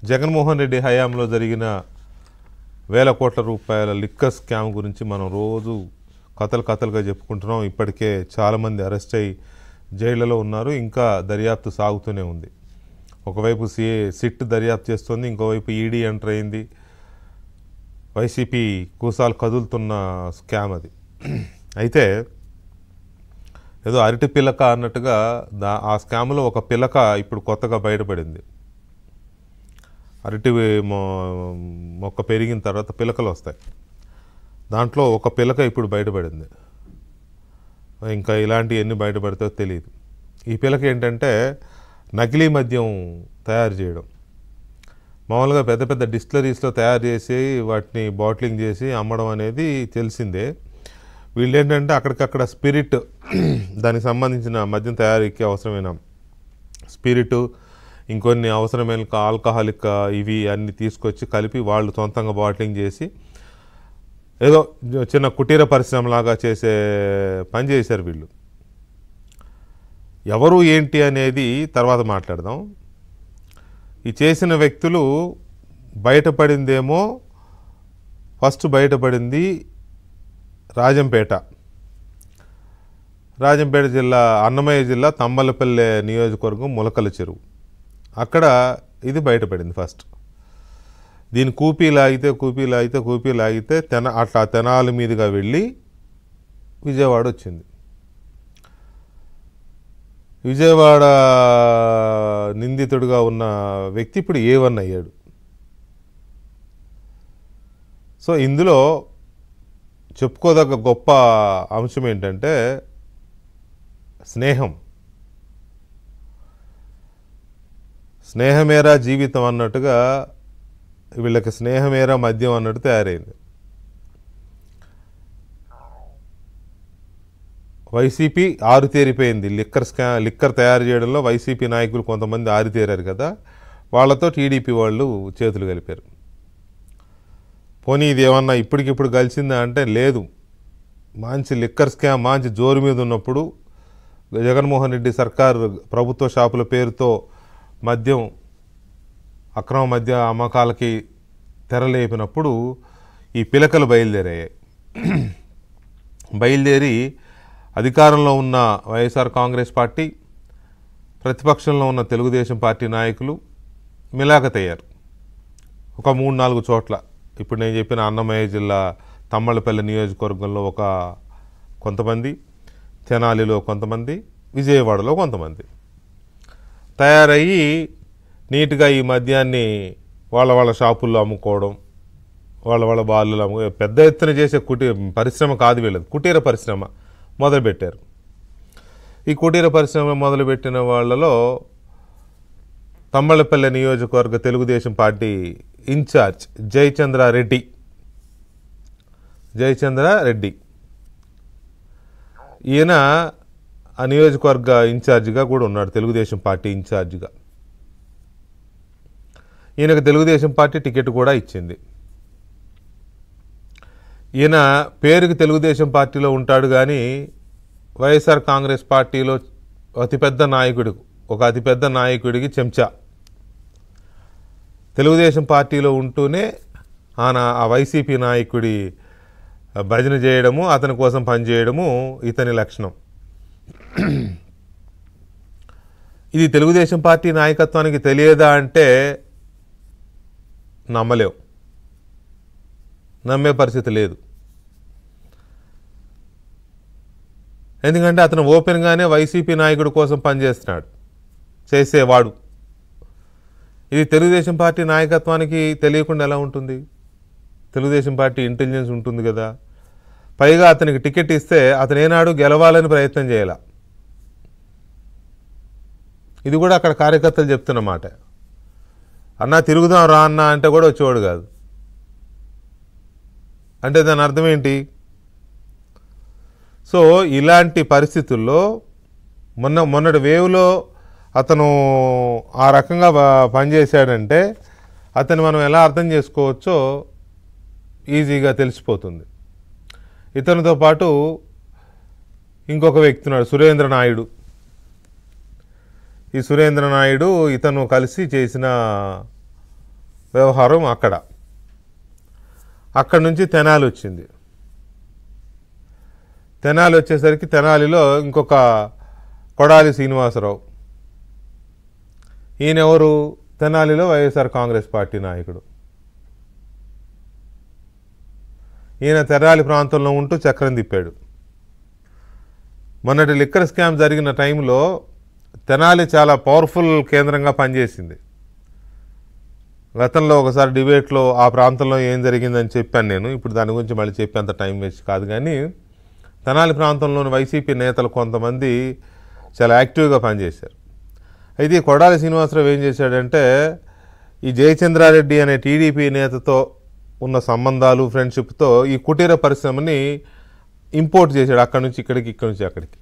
జగన్మోహన్ రెడ్డి హయాంలో జరిగిన వేల కోట్ల రూపాయల లిక్కర్ స్కామ్ గురించి మనం రోజు కథలుగా చెప్పుకుంటున్నాం. ఇప్పటికే చాలామంది అరెస్ట్ అయ్యి జైళ్లలో ఉన్నారు. ఇంకా దర్యాప్తు సాగుతూనే ఉంది. ఒకవైపు సిట్ దర్యాప్తు చేస్తుంది, ఇంకోవైపు ఈడీ ఎంటర్ అయింది. వైసీపీ కూసాలు కదులుతున్న స్కామ్ అది. అయితే ఏదో అరటి పిల్లక అన్నట్టుగా ఆ స్కామ్లో ఒక పిల్లక ఇప్పుడు కొత్తగా బయటపడింది. అరటి మొక్క పెరిగిన తర్వాత పిలకలు వస్తాయి. దాంట్లో ఒక పిలక ఇప్పుడు బయటపడింది. ఇంకా ఇలాంటివి ఎన్ని బయటపడితే తెలియదు. ఈ పిలక ఏంటంటే నకిలీ మద్యం తయారు చేయడం. మామూలుగా పెద్ద పెద్ద డిస్టిలరీస్లో తయారు చేసి వాటిని బాటిలింగ్ చేసి అమ్మడం అనేది తెలిసిందే. వీళ్ళు ఏంటంటే అక్కడికక్కడ స్పిరిట్, దానికి సంబంధించిన మద్యం తయారీకి అవసరమైన స్పిరిట్, ఇంకొన్ని అవసరమైన ఆల్కహాలిక్ ఇవి అన్నీ తీసుకొచ్చి కలిపి వాళ్ళు సొంతంగా బాటిలింగ్ చేసి ఏదో చిన్న కుటీర పరిశ్రమలాగా చేసే పని చేశారు వీళ్ళు. ఎవరు ఏంటి అనేది తర్వాత మాట్లాడదాం. ఈ చేసిన వ్యక్తులు బయటపడిందేమో, ఫస్ట్ బయటపడింది రాజంపేట జిల్లా, అన్నమయ్య జిల్లా తంబలపల్లె నియోజకవర్గం ములకల చెరువు. అక్కడ ఇది బయటపడింది ఫస్ట్. దీని కూపీ లాగితే అట్లా తెనాలి మీదుగా వెళ్ళి విజయవాడ వచ్చింది. విజయవాడ నిందితుడిగా ఉన్న వ్యక్తి ఇప్పుడు A1 అయ్యాడు. సో ఇందులో చెప్పుకోదగ్గ గొప్ప అంశం ఏంటంటే స్నేహమేరా జీవితం అన్నట్టుగా వీళ్ళకి స్నేహమేరా మద్యం అన్నట్టు తయారైంది. వైసీపీ ఆరుతేరిపోయింది. లిక్కర్ తయారు చేయడంలో వైసీపీ నాయకులు కొంతమంది ఆరితేరారు కదా, వాళ్ళతో టీడీపీ వాళ్ళు చేతులు కలిపారు. పోనీ ఇది ఏమన్నా ఇప్పటికిప్పుడు కలిసిందా అంటే లేదు. మంచి లిక్కర్ స్కామ్ మంచి జోరు మీద ఉన్నప్పుడు జగన్మోహన్ రెడ్డి సర్కారు ప్రభుత్వ షాపుల పేరుతో మద్యం, అక్రమ మద్య అమ్మకాలకి తెరలేపినప్పుడు ఈ పిలకలు బయలుదేరి అధికారంలో ఉన్న వైఎస్ఆర్ కాంగ్రెస్ పార్టీ, ప్రతిపక్షంలో ఉన్న తెలుగుదేశం పార్టీ నాయకులు మిలాఖతయ్యారు. ఒక 3-4 చోట్ల. ఇప్పుడు నేను చెప్పిన అన్నమయ్య జిల్లా తమ్మలపల్లి నియోజకవర్గంలో కొంతమంది, తెనాలిలో కొంతమంది, విజయవాడలో కొంతమంది తయారయ్యి నీట్గా ఈ మద్యాన్ని వాళ్ళ షాపుల్లో అమ్ముకోవడం, వాళ్ళ బార్లలో పెద్ద ఎత్తున చేసే పరిశ్రమ కాదు వీళ్ళది, కుటీర పరిశ్రమ మొదలుపెట్టారు. ఈ కుటీర పరిశ్రమ మొదలుపెట్టిన వాళ్ళలో తంబలపల్లె నియోజకవర్గ తెలుగుదేశం పార్టీ ఇన్ఛార్జ్ జయచంద్ర రెడ్డి ఈయన ఆ నియోజకవర్గ ఇన్ఛార్జిగా కూడా ఉన్నాడు, తెలుగుదేశం పార్టీ ఇన్ఛార్జిగా. ఈయనకు తెలుగుదేశం పార్టీ టికెట్ కూడా ఇచ్చింది. ఈయన పేరుకి తెలుగుదేశం పార్టీలో ఉంటాడు కానీ వైఎస్ఆర్ కాంగ్రెస్ పార్టీలో ఒక అతిపెద్ద నాయకుడికి చెంచా. తెలుగుదేశం పార్టీలో ఉంటూనే ఆ వైసీపీ నాయకుడి భజన చేయడము, అతని కోసం పనిచేయడము ఇతని లక్షణం. ఇది తెలుగుదేశం పార్టీ నాయకత్వానికి తెలియదా అంటే నమ్మే పరిస్థితి లేదు. ఎందుకంటే అతను ఓపెన్గానే వైసీపీ నాయకుడి కోసం చేసేవాడు. ఇది తెలుగుదేశం పార్టీ నాయకత్వానికి తెలియకుండా ఎలా ఉంటుంది? తెలుగుదేశం పార్టీ ఇంటెలిజెన్స్ ఉంటుంది కదా. పైగా అతనికి టికెట్ ఇస్తే అతను ఏనాడు గెలవాలని ప్రయత్నం చేయాల. ఇది కూడా అక్కడ కార్యకర్తలు చెప్తున్న మాట. అన్నా తిరుగుదాం రా అన్నా అంటే కూడా వచ్చేవాడు కాదు. అంటే దాని అర్థం ఏంటి? సో ఇలాంటి పరిస్థితుల్లో మొన్నటి వేవ్లో అతను ఆ రకంగా పనిచేశాడంటే అతను మనం ఎలా అర్థం చేసుకోవచ్చో ఈజీగా తెలిసిపోతుంది. ఇతనితో పాటు ఇంకొక వ్యక్తి ఉన్నాడు, సురేంద్ర నాయుడు. ఈ సురేంద్ర నాయుడు ఇతను కలిసి చేసిన వ్యవహారం అక్కడ నుంచి తెనాలి వచ్చింది. తెనాలి వచ్చేసరికి తెనాలిలో ఇంకొక కొడాలి శ్రీనివాసరావు, ఈయనెవరు? తెనాలిలో వైఎస్ఆర్ కాంగ్రెస్ పార్టీ నాయకుడు. ఈయన తెనాలి ప్రాంతంలో ఉంటూ చక్రం తిప్పాడు. మొన్నటి లిక్కర్ స్కామ్ జరిగిన టైంలో తెనాలి చాలా పవర్ఫుల్ కేంద్రంగా పనిచేసింది. గతంలో ఒకసారి డిబేట్లో ఆ ప్రాంతంలో ఏం జరిగిందని చెప్పాను నేను. ఇప్పుడు దాని గురించి మళ్ళీ చెప్పేంత టైం వేస్ట్ కాదు. కానీ తెనాలి ప్రాంతంలోని వైసీపీ నేతలు కొంతమంది చాలా యాక్టివ్గా పనిచేశారు. అయితే ఈ కొడాలి శ్రీనివాసరావు ఏం చేశాడంటే, ఈ జయచంద్రారెడ్డి అనే టీడీపీ నేతతో ఉన్న సంబంధాలు, ఫ్రెండ్షిప్తో ఈ కుటీర పరిశ్రమని ఇంపోర్ట్ చేశాడు. అక్కడి నుంచి ఇక్కడికి, ఇక్కడి నుంచి అక్కడికి.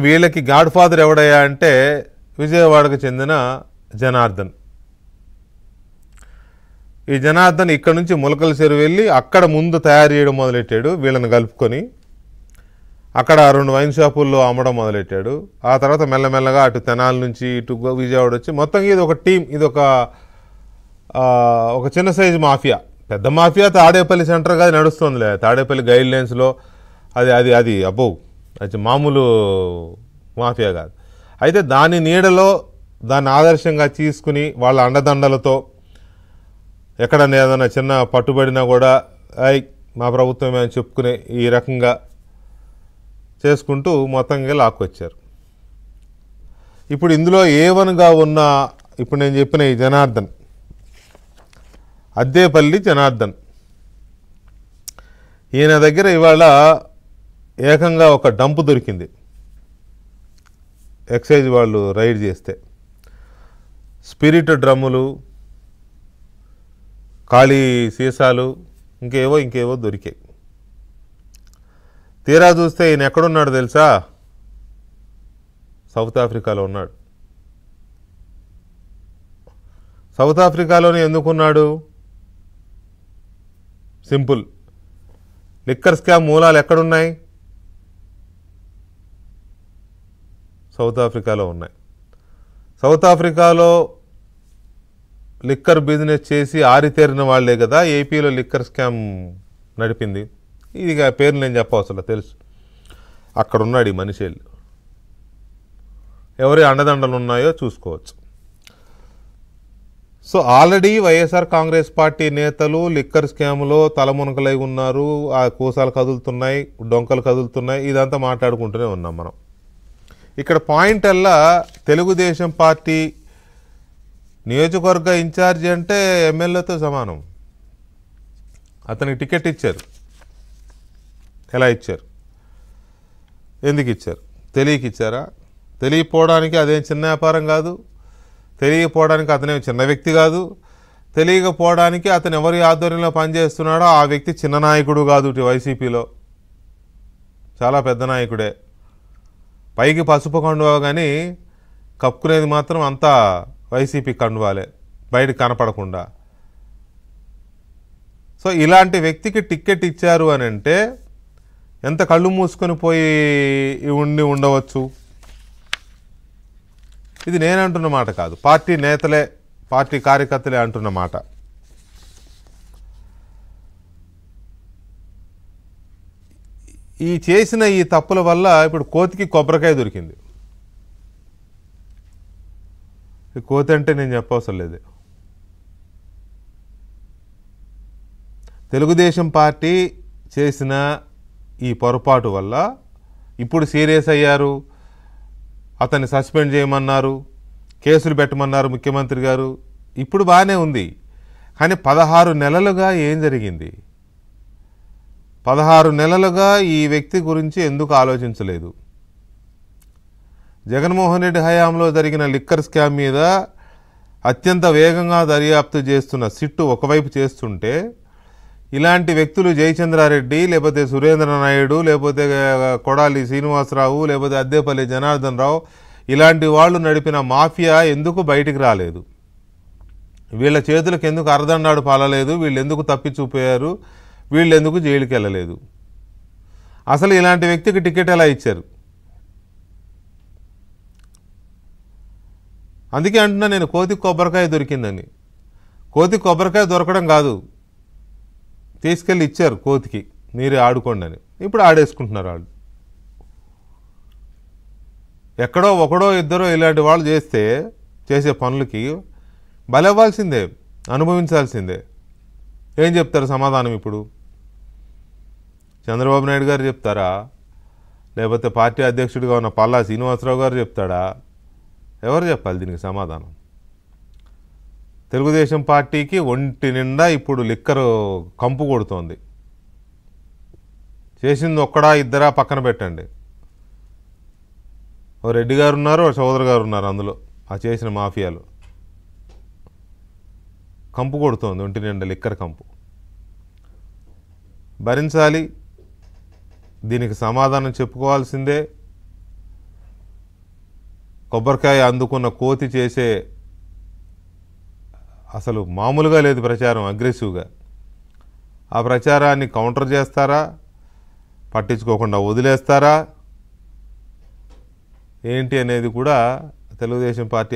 వీళ్ళకి గాడ్ ఫాదర్ ఎవడయ్యా అంటే విజయవాడకు చెందిన జనార్దన్. ఈ జనార్దన్ ఇక్కడ నుంచి ములకల చెరువు వెళ్ళి అక్కడ ముందు తయారు చేయడం మొదలెట్టాడు. వీళ్ళని కలుపుకొని అక్కడ 2 వైన్ షాపుల్లో అమ్మడం మొదలెట్టాడు. ఆ తర్వాత మెల్లమెల్లగా అటు తెనాలి నుంచి ఇటు విజయవాడ వచ్చి మొత్తం ఇది ఒక టీం, ఇది ఒక చిన్న సైజు మాఫియా. పెద్ద మాఫియా తాడేపల్లి సెంటర్గా అది నడుస్తుందిలే. తాడేపల్లి గైడ్ లైన్స్లో అది అబ్బో, అది మామూలు మాఫియా కాదు. అయితే దాని నీడలో దాన్ని ఆదర్శంగా తీసుకుని వాళ్ళ అండదండలతో ఎక్కడన్నా ఏదైనా చిన్న పట్టుబడినా కూడా మా ప్రభుత్వమే అని చెప్పుకునే ఈ రకంగా చేసుకుంటూ మొత్తంగా లాక్కొచ్చారు. ఇప్పుడు ఇందులో A1గా ఉన్న ఇప్పుడు నేను చెప్పిన ఈ జనార్దన్, అద్దేపల్లి జనార్దన్, ఈయన దగ్గర ఇవాళ ఏకంగా ఒక డంపు దొరికింది. ఎక్సైజ్ వాళ్ళు రైడ్ చేస్తే స్పిరిట్ డ్రమ్ములు, ఖాళీ సీసాలు, ఇంకేవో దొరికాయి. తీరా చూస్తే ఈయన ఎక్కడున్నాడు తెలుసా? సౌత్ ఆఫ్రికాలో ఉన్నాడు. సౌత్ ఆఫ్రికాలోనే ఎందుకున్నాడు? సింపుల్, లిక్కర్ స్కామ్ మూలాలు ఎక్కడున్నాయి? సౌత్ ఆఫ్రికాలో ఉన్నాయి. సౌత్ ఆఫ్రికాలో లిక్కర్ బిజినెస్ చేసి ఆరితేరిన వాళ్లే కదా ఏపీలో లిక్కర్ స్కామ్ నడిపింది. ఇది పేరు నేను చెప్పవసరం, తెలుసు. అక్కడున్నాడు ఈ మనిషి. ఎవరి అండదండలు ఉన్నాయో చూసుకోవచ్చు. So already YSR Congress party నేతలు లిక్కర్ స్కామ్లో తలమునకలై ఉన్నారు. ఆ కూసాలు కదులుతున్నాయి, డొంకలు కదులుతున్నాయి. ఇదంతా మాట్లాడుకుంటూనే ఉన్నాం మనం. ఇక్కడ పాయింట్ అల్లా తెలుగుదేశం పార్టీ నియోజకవర్గ ఇన్ఛార్జి అంటే ఎమ్మెల్యేతో సమానం. అతనికి టికెట్ ఇచ్చారు. ఎలా ఇచ్చారు? ఎందుకు ఇచ్చారు? తెలియక ఇచ్చారా? తెలియకపోవడానికి అదేం చిన్న వ్యాపారం కాదు. తెలియకపోవడానికి అతనే చిన్న వ్యక్తి కాదు. తెలియకపోవడానికి అతను ఎవరి ఆధ్వర్యంలో పనిచేస్తున్నాడో ఆ వ్యక్తి చిన్న నాయకుడు కాదు. వైసీపీలో చాలా పెద్ద నాయకుడే. పైకి పసుపు కండువా కానీ కప్పుకునేది మాత్రం అంతా వైసీపీ కండువాలే, బయటకు కనపడకుండా. సో ఇలాంటి వ్యక్తికి టికెట్ ఇచ్చారు అని అంటే ఎంత కళ్ళు మూసుకొని పోయి ఉండవచ్చు. ఇది నేనంటున్న మాట కాదు, పార్టీ నేతలే, పార్టీ కార్యకర్తలే అంటున్న మాట. ఈ చేసిన ఈ తప్పుల వల్ల ఇప్పుడు కోతికి కొబ్బరికాయ దొరికింది. ఈ కోతి అంటే నేను చెప్పవసరం లేదు. తెలుగుదేశం పార్టీ చేసిన ఈ పొరపాటు వల్ల ఇప్పుడు సీరియస్ అయ్యారు. అతన్ని సస్పెండ్ చేయమన్నారు, కేసులు పెట్టమన్నారు ముఖ్యమంత్రి గారు. ఇప్పుడు బాగానే ఉంది. కానీ 16 నెలలుగా ఏం జరిగింది? 16 నెలలుగా ఈ వ్యక్తి గురించి ఎందుకు ఆలోచించలేదు? జగన్మోహన్ రెడ్డి హయాంలో జరిగిన లిక్కర్ స్కామ్ మీద అత్యంత వేగంగా దర్యాప్తు చేస్తున్న సిట్టు ఒకవైపు చేస్తుంటే, ఇలాంటి వ్యక్తులు జయచంద్రారెడ్డి, లేకపోతే సురేంద్ర నాయుడు, లేకపోతే కొడాలి శ్రీనివాసరావు, లేకపోతే అద్దేపల్లి జనార్దన్ రావు, ఇలాంటి వాళ్ళు నడిపిన మాఫియా ఎందుకు బయటికి రాలేదు? వీళ్ళ చేతులకు ఎందుకు అరదండాడు పాలలేదు? వీళ్ళు ఎందుకు తప్పించుపోయారు? వీళ్ళు ఎందుకు జైలుకి వెళ్ళలేదు? అసలు ఇలాంటి వ్యక్తికి టికెట్ ఎలా ఇచ్చారు? అందుకే అంటున్నా నేను కోతి కొబ్బరికాయ దొరికిందని. కోతి కొబ్బరికాయ దొరకడం కాదు, తీసుకెళ్ళి ఇచ్చారు కోతికి, మీరే ఆడుకోండి అని. ఇప్పుడు ఆడేసుకుంటున్నారు వాళ్ళు. ఎక్కడో ఒకడో ఇద్దరో ఇలాంటి వాళ్ళు చేసే పనులకి బలవ్వాల్సిందే, అనుభవించాల్సిందే. ఏం చెప్తారు సమాధానం ఇప్పుడు? చంద్రబాబు నాయుడు గారు చెప్తారా, లేకపోతే పార్టీ అధ్యక్షుడిగా ఉన్న పల్లా శ్రీనివాసరావు గారు చెప్తాడా? ఎవరు చెప్పాలి దీనికి సమాధానం? తెలుగుదేశం పార్టీకి ఒంటి నిండా ఇప్పుడు లిక్కరు కంపు కొడుతోంది. చేసింది ఒక్కడా ఇద్దరా పక్కన పెట్టండి. ఓ రెడ్డి గారు ఉన్నారు, ఓ చౌదరి గారు ఉన్నారు అందులో, ఆ చేసిన మాఫియాలు. కంపు కొడుతోంది ఒంటి నిండా లిక్కర్ కంపు. భరించాలి, దీనికి సమాధానం చెప్పుకోవాల్సిందే. కొబ్బరికాయ అందుకున్న కోతి చేసే అసలు మామూలుగా లేదు ప్రచారం, అగ్రెసివ్గా. ఆ ప్రచారాన్ని కౌంటర్ చేస్తారా, పట్టించుకోకుండా వదిలేస్తారా ఏంటి అనేది కూడా తెలుగుదేశం పార్టీ